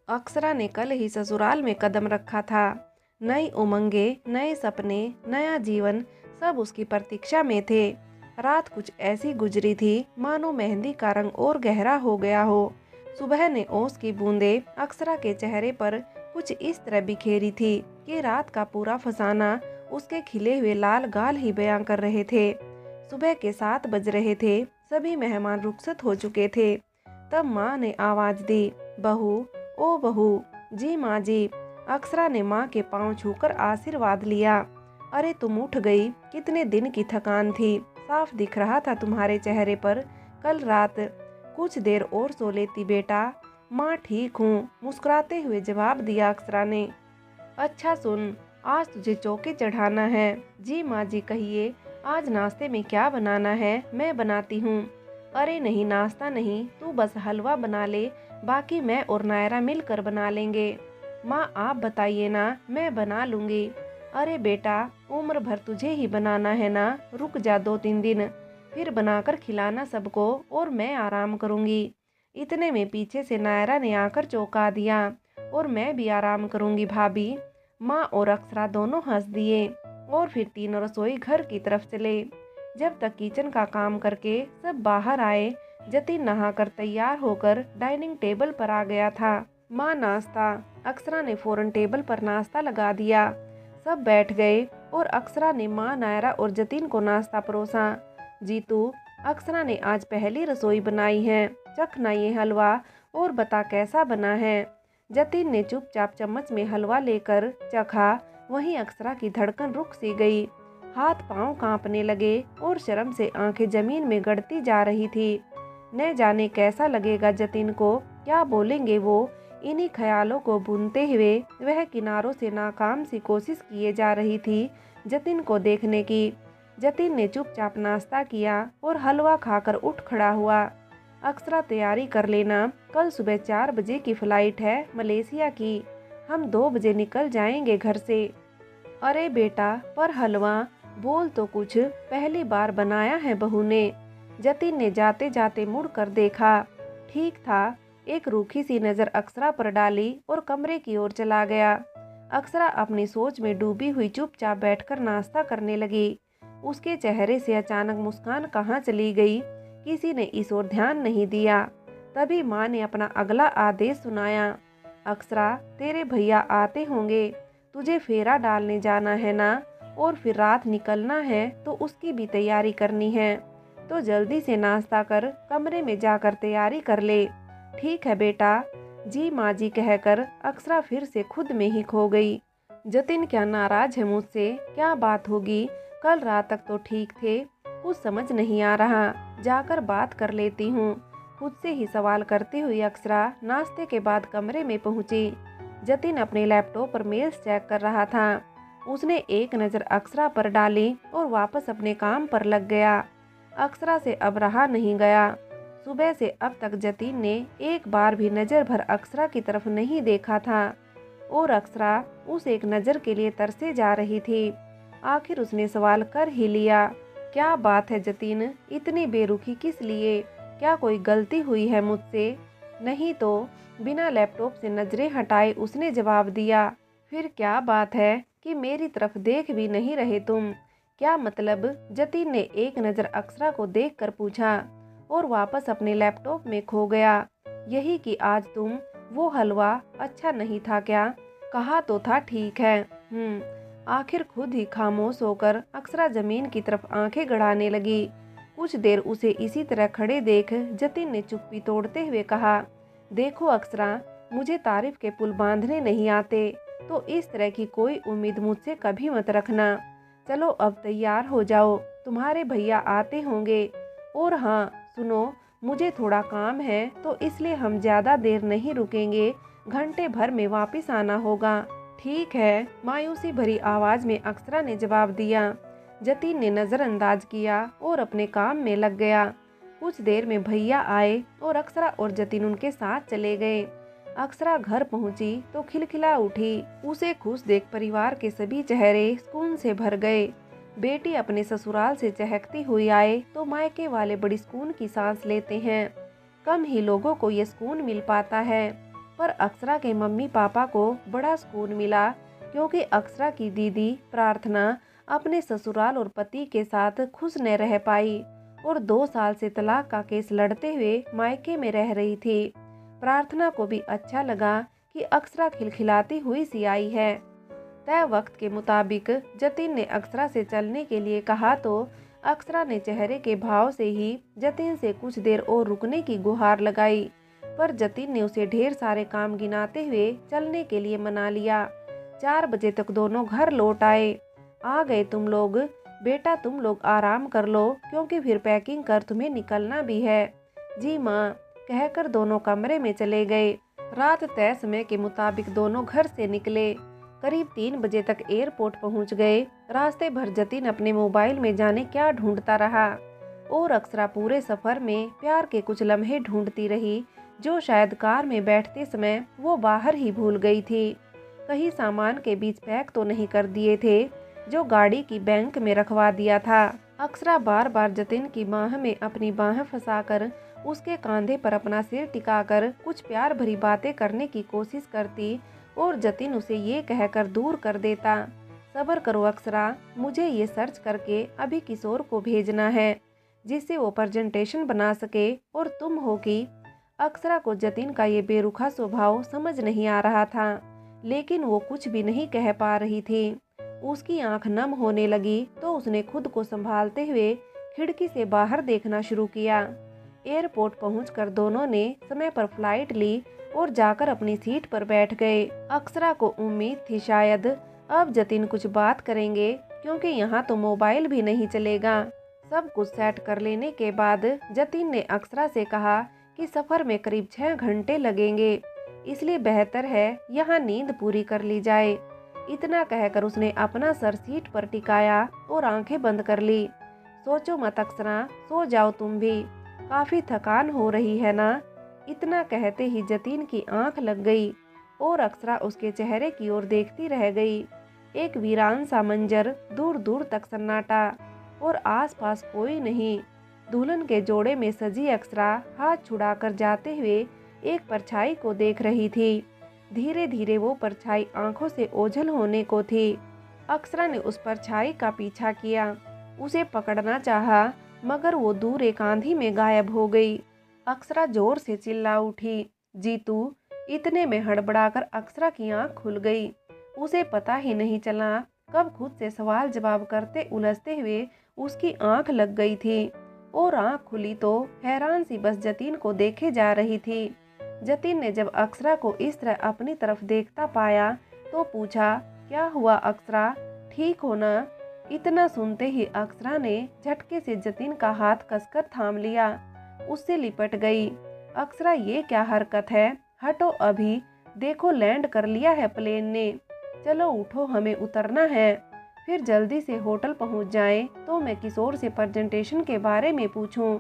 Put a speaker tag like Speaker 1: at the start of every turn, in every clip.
Speaker 1: अक्षरा ने कल ही ससुराल में कदम रखा था। नई उमंगे, नए सपने, नया जीवन सब उसकी प्रतीक्षा में थे। रात कुछ ऐसी गुजरी थी मानो मेहंदी का रंग और गहरा हो गया हो। सुबह ने ओस की बूंदें अक्षरा के चेहरे पर कुछ इस तरह बिखेरी थी कि रात का पूरा फसाना उसके खिले हुए लाल गाल ही बयां कर रहे थे। सुबह के 7 बज रहे थे। सभी मेहमान रुखसत हो चुके थे। तब माँ ने आवाज दी, बहू, ओ बहू। जी माँ जी। अक्षरा ने माँ के पांव छूकर आशीर्वाद लिया। अरे तुम उठ गई, कितने दिन की थकान थी, साफ दिख रहा था तुम्हारे चेहरे पर कल रात। कुछ देर और सो लेती बेटा। माँ ठीक हूँ, मुस्कुराते हुए जवाब दिया अक्षरा ने। अच्छा सुन, आज तुझे चौके चढ़ाना है। जी माँ जी कहिए, आज नाश्ते में क्या बनाना है, मैं बनाती हूँ। अरे नहीं, नाश्ता नहीं, तू बस हलवा बना ले, बाकी मैं और नायरा मिलकर बना लेंगे। माँ आप बताइए ना, मैं बना लूँगी। अरे बेटा, उम्र भर तुझे ही बनाना है ना, रुक जा 2-3 दिन, फिर बनाकर खिलाना सबको और मैं आराम करूँगी। इतने में पीछे से नायरा ने आकर चौंका दिया। और मैं भी आराम करूँगी भाभी। माँ और अक्षरा दोनों हंस दिए और फिर तीनों रसोई घर की तरफ चले। जब तक किचन का काम करके सब बाहर आए, जतिन नहाकर तैयार होकर डाइनिंग टेबल पर आ गया था। माँ नाश्ता। अक्षरा ने फौरन टेबल पर नाश्ता लगा दिया। सब बैठ गए और अक्षरा ने माँ, नायरा और जतिन को नाश्ता परोसा। जीतू, अक्षरा ने आज पहली रसोई बनाई है, चखना ये हलवा और बता कैसा बना है। जतिन ने चुपचाप चम्मच में हलवा लेकर चखा। वहीं अक्षरा की धड़कन रुक सी गई, हाथ पांव कांपने लगे और शर्म से आंखें जमीन में गड़ती जा रही थी। न जाने कैसा लगेगा जतिन को, क्या बोलेंगे वो। इन्हीं ख्यालों को बुनते हुए वह किनारों से नाकाम सी कोशिश किए जा रही थी जतिन को देखने की। जतिन ने चुपचाप नाश्ता किया और हलवा खाकर उठ खड़ा हुआ। अक्षरा तैयारी कर लेना, कल सुबह 4 बजे की फ्लाइट है मलेशिया की, हम 2 बजे निकल जाएंगे घर से। अरे बेटा, पर हलवा बोल तो कुछ, पहली बार बनाया है बहू ने। जतिन ने जाते जाते मुड़ कर देखा। ठीक था। एक रूखी सी नज़र अक्षरा पर डाली और कमरे की ओर चला गया। अक्षरा अपनी सोच में डूबी हुई चुपचाप बैठकर नाश्ता करने लगी। उसके चेहरे से अचानक मुस्कान कहाँ चली गई, किसी ने इस ओर ध्यान नहीं दिया। तभी माँ ने अपना अगला आदेश सुनाया। अक्षरा, तेरे भैया आते होंगे, तुझे फेरा डालने जाना है ना, और फिर रात निकलना है तो उसकी भी तैयारी करनी है। तो जल्दी से नाश्ता कर कमरे में जाकर तैयारी कर ले। ठीक है बेटा। जी माँ जी कहकर अक्षरा फिर से खुद में ही खो गई। जतिन क्या नाराज है मुझसे, क्या बात होगी, कल रात तक तो ठीक थे, कुछ समझ नहीं आ रहा, जाकर बात कर लेती हूँ। खुद से ही सवाल करती हुई अक्षरा नाश्ते के बाद कमरे में पहुंची। जतिन अपने लैपटॉप पर मेल्स चेक कर रहा था। उसने एक नज़र अक्षरा पर डाली और वापस अपने काम पर लग गया। अक्षरा से अब रहा नहीं गया। सुबह से अब तक जतिन ने एक बार भी नज़र भर अक्षरा की तरफ नहीं देखा था और अक्षरा उस एक नज़र के लिए तरसे जा रही थी। आखिर उसने सवाल कर ही लिया। क्या बात है जतिन, इतनी बेरुखी किस लिए, क्या कोई गलती हुई है मुझसे? नहीं तो। बिना लैपटॉप से नजरें हटाए उसने जवाब दिया। फिर क्या बात है कि मेरी तरफ देख भी नहीं रहे तुम? क्या मतलब? जतिन ने एक नज़र अक्षरा को देखकर पूछा और वापस अपने लैपटॉप में खो गया। यही कि आज तुम, वो हलवा अच्छा नहीं था क्या? कहा तो था ठीक है। आखिर खुद ही खामोश होकर अक्षरा जमीन की तरफ आंखें गड़ाने लगी। कुछ देर उसे इसी तरह खड़े देख जतिन ने चुप्पी तोड़ते हुए कहा, देखो अक्षरा, मुझे तारीफ के पुल बांधने नहीं आते, तो इस तरह की कोई उम्मीद मुझसे कभी मत रखना। चलो अब तैयार हो जाओ, तुम्हारे भैया आते होंगे। और हाँ सुनो, मुझे थोड़ा काम है तो इसलिए हम ज़्यादा देर नहीं रुकेंगे, घंटे भर में वापस आना होगा। ठीक है, मायूसी भरी आवाज में अक्षरा ने जवाब दिया। जतिन ने नज़रअंदाज किया और अपने काम में लग गया। कुछ देर में भैया आए और अक्षरा और जतिन उनके साथ चले गए। अक्षरा घर पहुंची तो खिलखिला उठी। उसे खुश देख परिवार के सभी चेहरे सुकून से भर गए। बेटी अपने ससुराल से चहकती हुई आए तो मायके वाले बड़ी सुकून की सांस लेते हैं। कम ही लोगों को ये सुकून मिल पाता है। पर अक्षरा के मम्मी पापा को बड़ा सुकून मिला, क्योंकि अक्षरा की दीदी प्रार्थना अपने ससुराल और पति के साथ खुश न रह पाई और 2 साल से तलाक का केस लड़ते हुए मायके में रह रही थी। प्रार्थना को भी अच्छा लगा कि अक्षरा खिलखिलाती हुई सी आई है। तय वक्त के मुताबिक जतिन ने अक्षरा से चलने के लिए कहा तो अक्षरा ने चेहरे के भाव से ही जतिन से कुछ देर और रुकने की गुहार लगाई, पर जतिन ने उसे ढेर सारे काम गिनाते हुए चलने के लिए मना लिया। 4 बजे तक दोनों घर लौट आए। आ गए तुम लोग, बेटा तुम लोग आराम कर लो, क्योंकि फिर पैकिंग कर तुम्हें निकलना भी है। जी माँ, कहकर दोनों कमरे में चले गए। रात तय समय के मुताबिक दोनों घर से निकले। करीब 3 बजे तक एयरपोर्ट पहुंच गए। रास्ते भर जतिन अपने मोबाइल में जाने क्या ढूंढता रहा और अक्षरा पूरे सफर में प्यार के कुछ लम्हे ढूंढती रही, जो शायद कार में बैठते समय वो बाहर ही भूल गई थी। कहीं सामान के बीच पैक तो नहीं कर दिए थे, जो गाड़ी की बैंक में रखवा दिया था। अक्षरा बार बार जतिन की बाह में अपनी बाह फंसाकर उसके कंधे पर अपना सिर टिकाकर कुछ प्यार भरी बातें करने की कोशिश करती और जतिन उसे ये कहकर दूर कर देता, सब्र करो अक्षरा, मुझे ये सर्च करके अभी किशोर को भेजना है, जिससे वो प्रेजेंटेशन बना सके और तुम हो कि। अक्षरा को जतिन का ये बेरुखा स्वभाव समझ नहीं आ रहा था, लेकिन वो कुछ भी नहीं कह पा रही थी। उसकी आंख नम होने लगी तो उसने खुद को संभालते हुए खिड़की से बाहर देखना शुरू किया। एयरपोर्ट पहुंचकर दोनों ने समय पर फ्लाइट ली और जाकर अपनी सीट पर बैठ गए। अक्षरा को उम्मीद थी शायद अब जतिन कुछ बात करेंगे, क्योंकि यहाँ तो मोबाइल भी नहीं चलेगा। सब कुछ सेट कर लेने के बाद जतिन ने अक्षरा से कहा कि सफर में करीब 6 घंटे लगेंगे, इसलिए बेहतर है यहाँ नींद पूरी कर ली जाए। इतना कहकर उसने अपना सर सीट पर टिकाया और आंखें बंद कर ली। सोचो मत अक्षरा, सो जाओ तुम भी, काफी थकान हो रही है ना। इतना कहते ही जतिन की आंख लग गई और अक्षरा उसके चेहरे की ओर देखती रह गई। एक वीरान सा मंजर, दूर दूर तक सन्नाटा और आसपास कोई नहीं। दुल्हन के जोड़े में सजी अक्षरा हाथ छुड़ाकर जाते हुए एक परछाई को देख रही थी। धीरे धीरे वो परछाई आंखों से ओझल होने को थी। अक्षरा ने उस परछाई का पीछा किया, उसे पकड़ना चाहा, मगर वो दूर एक आंधी में गायब हो गई। अक्षरा जोर से चिल्ला उठी, जीतू। इतने में हड़बड़ाकर अक्षरा की आंख खुल गई। उसे पता ही नहीं चला कब खुद से सवाल जवाब करते उलझते हुए उसकी आंख लग गई थी और आंख खुली तो हैरान सी बस जतिन को देखे जा रही थी। जतिन ने जब अक्षरा को इस तरह अपनी तरफ देखता पाया तो पूछा, क्या हुआ अक्षरा, ठीक हो ना? इतना सुनते ही अक्षरा ने झटके से जतिन का हाथ कसकर थाम लिया, उससे लिपट गई। अक्षरा, ये क्या हरकत है, हटो अभी, देखो लैंड कर लिया है प्लेन ने, चलो उठो हमें उतरना है, फिर जल्दी से होटल पहुंच जाएं तो मैं किशोर से प्रेजेंटेशन के बारे में पूछूं।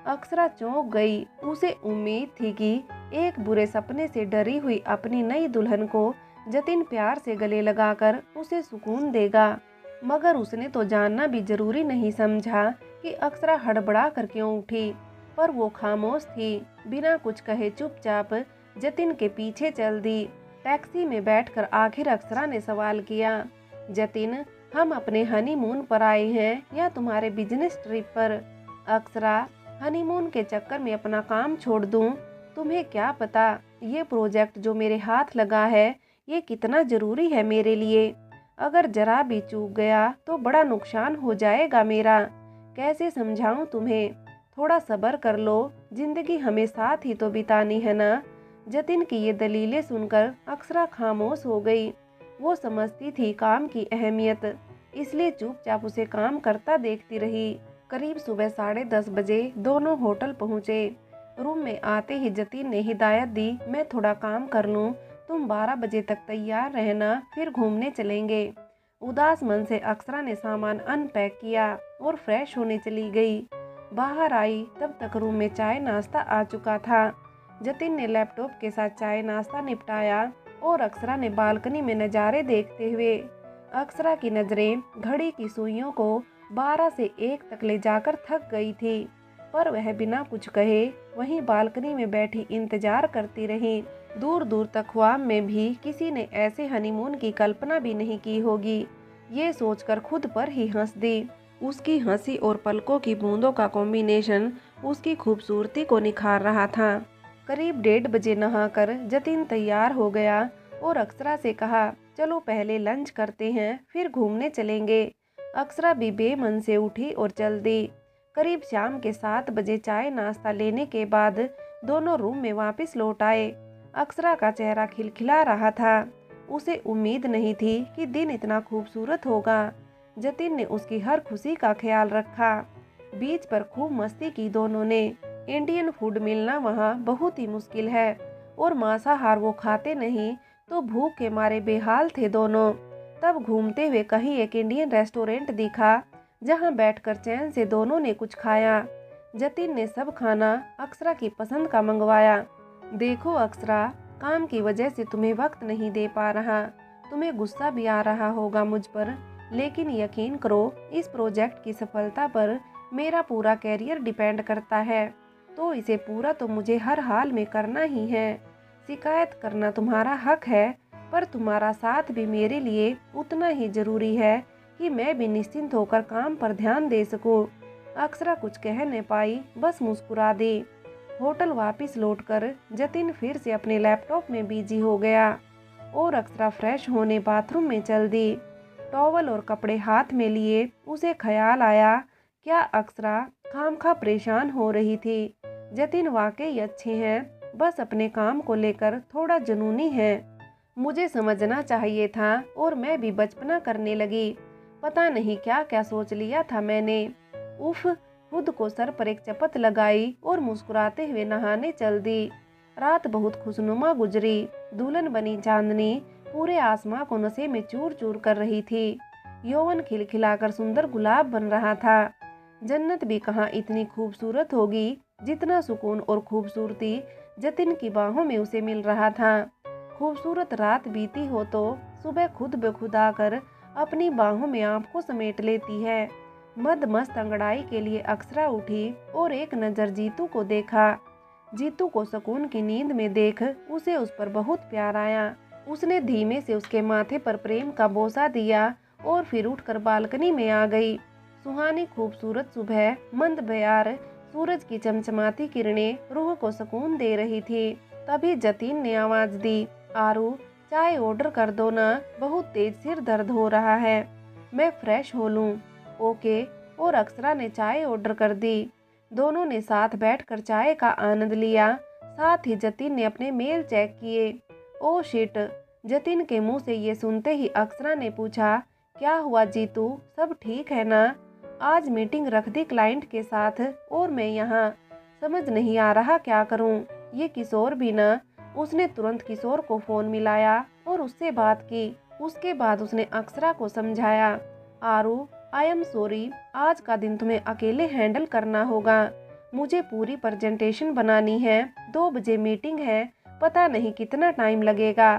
Speaker 1: अक्षरा चौंक गई। उसे उम्मीद थी कि एक बुरे सपने से डरी हुई अपनी नई दुल्हन को जतिन प्यार से गले लगाकर उसे सुकून देगा, मगर उसने तो जानना भी जरूरी नहीं समझा कि अक्षरा हड़बड़ा कर क्यों उठी। पर वो खामोश थी, बिना कुछ कहे चुपचाप जतिन के पीछे चल दी। टैक्सी में बैठकर आखिर अक्षरा ने सवाल किया, जतिन, हम अपने हनीमून पर आए हैं या तुम्हारे बिजनेस ट्रिप पर? अक्षरा, हनीमून के चक्कर में अपना काम छोड़ दूं? तुम्हें क्या पता ये प्रोजेक्ट जो मेरे हाथ लगा है ये कितना जरूरी है मेरे लिए। अगर जरा भी चूक गया तो बड़ा नुकसान हो जाएगा मेरा। कैसे समझाऊं तुम्हें, थोड़ा सब्र कर लो, जिंदगी हमें साथ ही तो बितानी है ना। जतिन की ये दलीलें सुनकर अक्षरा खामोश हो गई। वो समझती थी काम की अहमियत, इसलिए चुपचाप उसे काम करता देखती रही। करीब सुबह 10:30 बजे दोनों होटल पहुँचे। रूम में आते ही जतिन ने हिदायत दी, मैं थोड़ा काम कर लूँ, तुम 12 बजे तक तैयार रहना, फिर घूमने चलेंगे। उदास मन से अक्षरा ने सामान अनपैक किया और फ्रेश होने चली गई। बाहर आई तब तक रूम में चाय नाश्ता आ चुका था। जतिन ने लैपटॉप के साथ चाय नाश्ता निपटाया और अक्षरा ने बालकनी में नज़ारे देखते हुए। अक्षरा की नज़रें घड़ी की सुइयों को 12 से 1 तक ले जाकर थक गई थी, पर वह बिना कुछ कहे वहीं बालकनी में बैठी इंतजार करती रही। दूर दूर तक ख्वाब में भी किसी ने ऐसे हनीमून की कल्पना भी नहीं की होगी। ये सोचकर खुद पर ही हंस दी। उसकी हंसी और पलकों की बूंदों का कॉम्बिनेशन उसकी खूबसूरती को निखार रहा था। करीब 1:30 बजे नहाकर जतिन तैयार हो गया और अक्षरा से कहा, चलो पहले लंच करते हैं, फिर घूमने चलेंगे। अक्षरा भी बेमन से उठी और चल दी। करीब शाम के 7 बजे चाय नाश्ता लेने के बाद दोनों रूम में वापस लौट आए। अक्षरा का चेहरा खिलखिला रहा था। उसे उम्मीद नहीं थी कि दिन इतना खूबसूरत होगा। जतिन ने उसकी हर खुशी का ख्याल रखा। बीच पर खूब मस्ती की दोनों ने। इंडियन फूड मिलना वहाँ बहुत ही मुश्किल है और मांसाहार वो खाते नहीं, तो भूख के मारे बेहाल थे दोनों। तब घूमते हुए कहीं एक इंडियन रेस्टोरेंट दिखा, जहाँ बैठकर चैन से दोनों ने कुछ खाया। जतिन ने सब खाना अक्षरा की पसंद का मंगवाया। देखो अक्षरा, काम की वजह से तुम्हें वक्त नहीं दे पा रहा। तुम्हें गुस्सा भी आ रहा होगा मुझ पर, लेकिन यकीन करो, इस प्रोजेक्ट की सफलता पर मेरा पूरा कैरियर डिपेंड करता है, तो इसे पूरा तो मुझे हर हाल में करना ही है। शिकायत करना तुम्हारा हक है, पर तुम्हारा साथ भी मेरे लिए उतना ही जरूरी है कि मैं भी निश्चिंत होकर काम पर ध्यान दे सकूं। अक्षरा कुछ कह न पाई, बस मुस्कुरा दी। होटल वापस लौटकर जतिन फिर से अपने लैपटॉप में बिजी हो गया और अक्षरा फ्रेश होने बाथरूम में चल दी। टॉवल और कपड़े हाथ में लिए उसे ख्याल आया, क्या अक्षरा खामखा परेशान हो रही थी। जतिन वाकई अच्छे हैं, बस अपने काम को लेकर थोड़ा जुनूनी है। मुझे समझना चाहिए था और मैं भी बचपना करने लगी। पता नहीं क्या क्या सोच लिया था मैंने। उफ, खुद को सर पर एक चपत लगाई और मुस्कुराते हुए नहाने चल दी। रात बहुत खुशनुमा गुजरी। दुल्हन बनी चांदनी पूरे आसमां को नशे में चूर चूर कर रही थी। यौवन खिलखिलाकर सुंदर गुलाब बन रहा था। जन्नत भी कहाँ इतनी खूबसूरत होगी जितना सुकून और खूबसूरती जतिन की बाहों में उसे मिल रहा था। खूबसूरत रात बीती हो तो सुबह खुद ब खुद आकर अपनी बाहों में आपको समेट लेती है। मद मस्त अंगड़ाई के लिए अक्षरा उठी और एक नजर जीतू को देखा। जीतू को सुकून की नींद में देख उसे उस पर बहुत प्यार आया। उसने धीमे से उसके माथे पर प्रेम का बोसा दिया और फिर उठकर बालकनी में आ गई। सुहानी खूबसूरत सुबह, मंद बयार सूरज की चमचमाती किरणें रूह को सुकून दे रही थी। तभी जतिन ने आवाज दी, आरू चाय ऑर्डर कर दो ना, बहुत तेज सिर दर्द हो रहा है। मैं फ्रेश हो लूं। ओके। और अक्षरा ने चाय ऑर्डर कर दी। दोनों ने साथ बैठकर चाय का आनंद लिया। साथ ही जतिन ने अपने मेल चेक किए। Oh shit. जतिन के मुंह से ये सुनते ही अक्षरा ने पूछा, क्या हुआ जीतू, सब ठीक है ना? आज मीटिंग रख दी क्लाइंट के साथ और मैं यहाँ समझ नहीं आ रहा क्या करूँ। ये किशोर भी ना। उसने तुरंत किशोर को फोन मिलाया और उससे बात की। उसके बाद उसने अक्षरा को समझाया, आरू आई एम सॉरी, आज का दिन तुम्हें अकेले हैंडल करना होगा। मुझे पूरी प्रेजेंटेशन बनानी है, 2 बजे मीटिंग है, पता नहीं कितना टाइम लगेगा।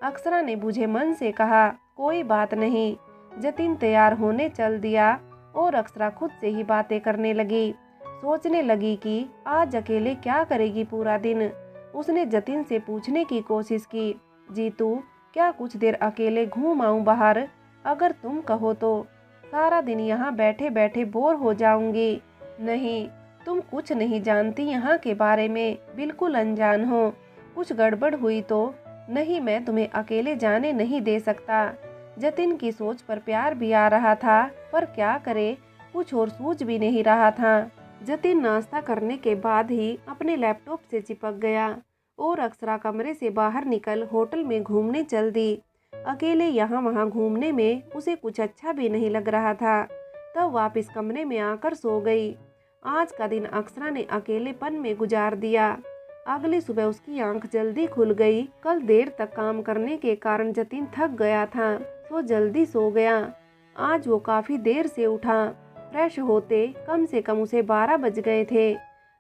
Speaker 1: अक्षरा ने बुझे मन से कहा, कोई बात नहीं। जतिन तैयार होने चल दिया और अक्षरा खुद से ही बातें करने लगी। सोचने लगी कि आज अकेले क्या करेगी पूरा दिन। उसने जतिन से पूछने की कोशिश की, जीतू क्या कुछ देर अकेले घूम आऊं बाहर? अगर तुम कहो तो। सारा दिन यहाँ बैठे बैठे बोर हो जाऊंगी। नहीं, तुम कुछ नहीं जानती यहाँ के बारे में, बिल्कुल अनजान हो। कुछ गड़बड़ हुई तो? नहीं, मैं तुम्हें अकेले जाने नहीं दे सकता। जतिन की सोच पर प्यार भी आ रहा था, पर क्या करे, कुछ और सूझ भी नहीं रहा था। जतिन नाश्ता करने के बाद ही अपने लैपटॉप से चिपक गया और अक्षरा कमरे से बाहर निकल होटल में घूमने चल दी। अकेले यहाँ वहाँ घूमने में उसे कुछ अच्छा भी नहीं लग रहा था। तब वापस कमरे में आकर सो गई। आज का दिन अक्षरा ने अकेलेपन में गुजार दिया। अगली सुबह उसकी आंख जल्दी खुल गई। कल देर तक काम करने के कारण जतिन थक गया था, तो जल्दी सो गया। आज वो काफी देर से उठा। फ्रेश होते कम से कम उसे 12 बज गए थे।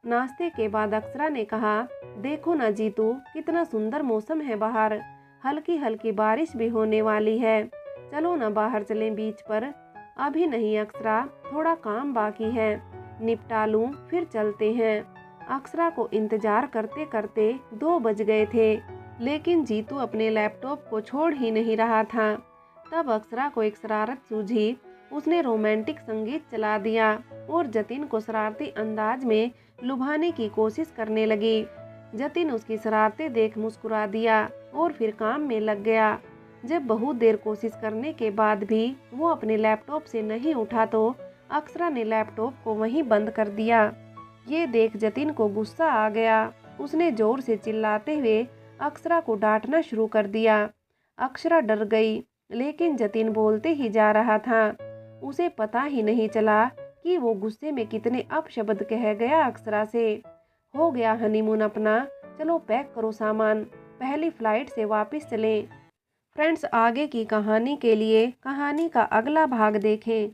Speaker 1: नाश्ते के बाद अक्षरा ने कहा, देखो ना जीतू, कितना सुंदर मौसम है बाहर। हल्की हल्की बारिश भी होने वाली है। चलो ना बाहर चलें बीच पर। अभी नहीं अक्षरा, थोड़ा काम बाकी है, निपटा लूं फिर चलते हैं। अक्षरा को इंतजार करते करते 2 बज गए थे। लेकिन जीतू अपने लैपटॉप को छोड़ ही नहीं रहा था। तब अक्षरा को एक शरारत सूझी। उसने रोमांटिक संगीत चला दिया और जतिन को शरारती अंदाज में लुभाने की कोशिश करने लगी। जतिन उसकी शरारतें देख मुस्कुरा दिया और फिर काम में लग गया। जब बहुत देर कोशिश करने के बाद भी वो अपने लैपटॉप से नहीं उठा तो अक्षरा ने लैपटॉप को वहीं बंद कर दिया। ये देख जतिन को गुस्सा आ गया। उसने जोर से चिल्लाते हुए अक्षरा को डांटना शुरू कर दिया। अक्षरा डर गई, लेकिन जतिन बोलते ही जा रहा था। उसे पता ही नहीं चला कि वो गुस्से में कितने अपशब्द कह गया अक्षरा से। हो गया हनीमून अपना, चलो पैक करो सामान, पहली फ्लाइट से वापस चलें। फ्रेंड्स, आगे की कहानी के लिए कहानी का अगला भाग देखें।